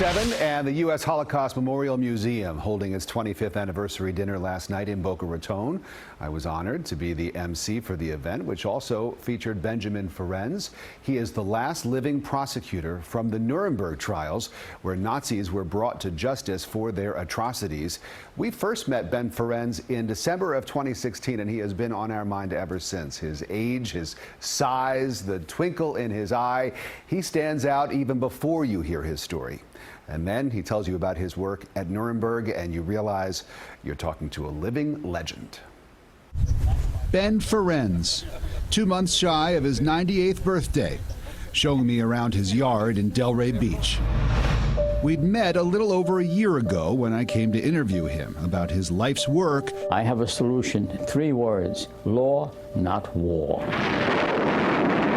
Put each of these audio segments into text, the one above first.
And the U.S. Holocaust Memorial Museum holding its 25th anniversary dinner last night in Boca Raton. I was honored to be the MC for the event, which also featured Ben Ferencz. He is the last living prosecutor from the Nuremberg trials, where Nazis were brought to justice for their atrocities. We first met Ben Ferencz in December of 2016, and he has been on our mind ever since. His age, his size, the twinkle in his eye, he stands out even before you hear his story. And then he tells you about his work at Nuremberg, and you realize you're talking to a living legend. Ben Ferencz, 2 months shy of his 98th birthday, showing me around his yard in Delray Beach. We'd met a little over a year ago when I came to interview him about his life's work. I have a solution, 3 words: law, not war.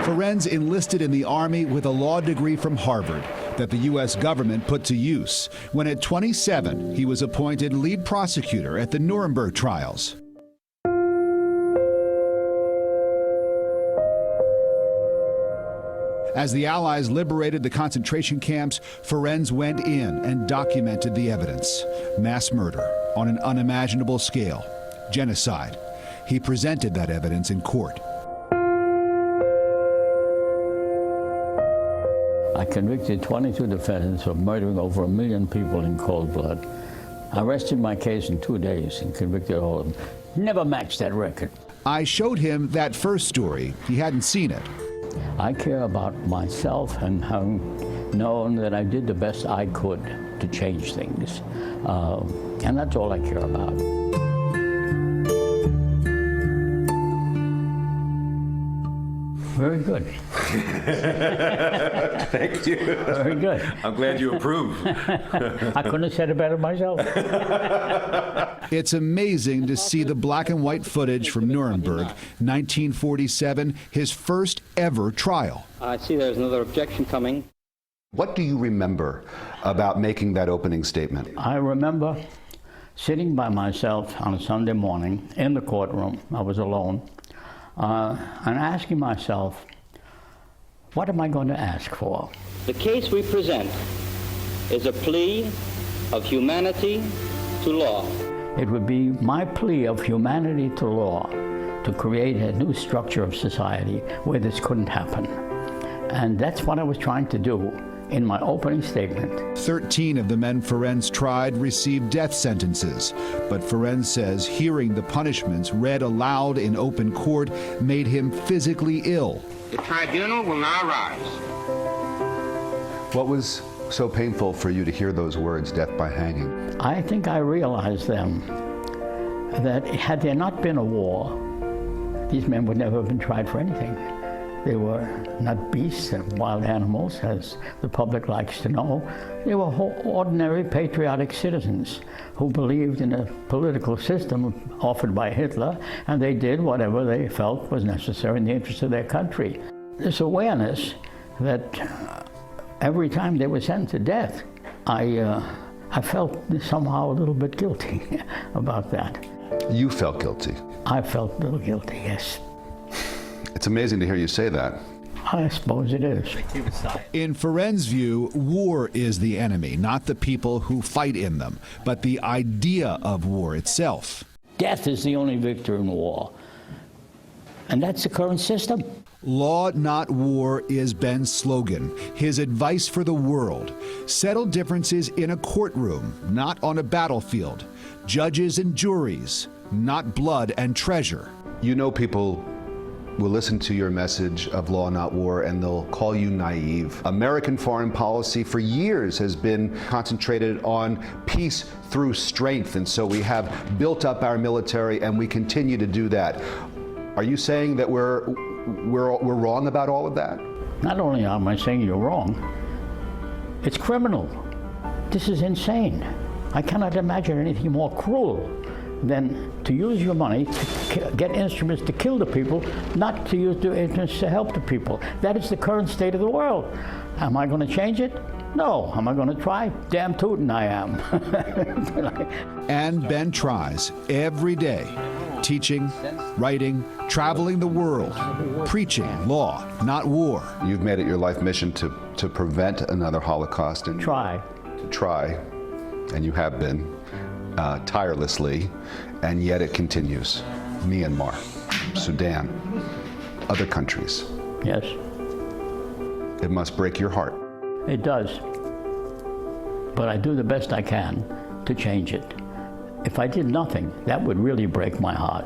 Ferencz enlisted in the Army with a law degree from Harvard that the U.S. government put to use when at 27 he was appointed lead prosecutor at the Nuremberg trials. As the Allies liberated the concentration camps, Ferencz went in and documented the evidence. Mass murder on an unimaginable scale, genocide. He presented that evidence in court. I convicted 22 defendants of murdering over 1 million people in cold blood. I rested my case in 2 days and convicted all of them. Never matched that record. I showed him that first story. He hadn't seen it. I care about myself and having known that I did the best I could to change things. And that's all I care about. Very good. Thank you. Very good. I'm glad you approve. I couldn't have said it better myself. It's amazing to see the black and white footage from Nuremberg, 1947, his first ever trial. I see there's another objection coming. What do you remember about making that opening statement? I remember sitting by myself on a Sunday morning in the courtroom. I was alone. And asking myself, what am I going to ask for? The case we present is a plea of humanity to law. It would be my plea of humanity to law to create a new structure of society where this couldn't happen. And that's what I was trying to do in my opening statement. 13 of the men Ferencz tried received death sentences, but Ferencz says hearing the punishments read aloud in open court made him physically ill. The tribunal will now rise. What was so painful for you to hear those words, death by hanging? I think I realized then that had there not been a war, these men would never have been tried for anything. They were not beasts and wild animals, as the public likes to know. They were ordinary patriotic citizens who believed in a political system offered by Hitler, and they did whatever they felt was necessary in the interest of their country. This awareness that every time they were sentenced to death, I felt somehow a little bit guilty about that. You felt guilty? I felt a little guilty, yes. It's amazing to hear you say that. I suppose it is. In Ferencz's view, war is the enemy, not the people who fight in them, but the idea of war itself. Death is the only victor in war. And that's the current system. Law, not war is Ben's slogan, his advice for the world. Settle differences in a courtroom, not on a battlefield. Judges and juries, not blood and treasure. You know, people will listen to your message of law, not war, and they'll call you naive. American foreign policy for years has been concentrated on peace through strength, and so we have built up our military and we continue to do that. Are you saying that we're wrong about all of that? Not only am I saying you're wrong, it's criminal. This is insane. I cannot imagine anything more cruel than to use your money to get instruments to kill the people, not to use the instruments to help the people. That is the current state of the world. Am I going to change it? No. Am I going to try? Damn tootin' I am. And Ben tries every day, teaching, writing, traveling the world, preaching law, not war. You've made it your life mission to prevent another Holocaust. Try try, and you have been, tirelessly, and yet it continues. Myanmar, Sudan, other countries. Yes, It must break your heart. it does. But I do the best I can to change it. If I did nothing, that would really break my heart.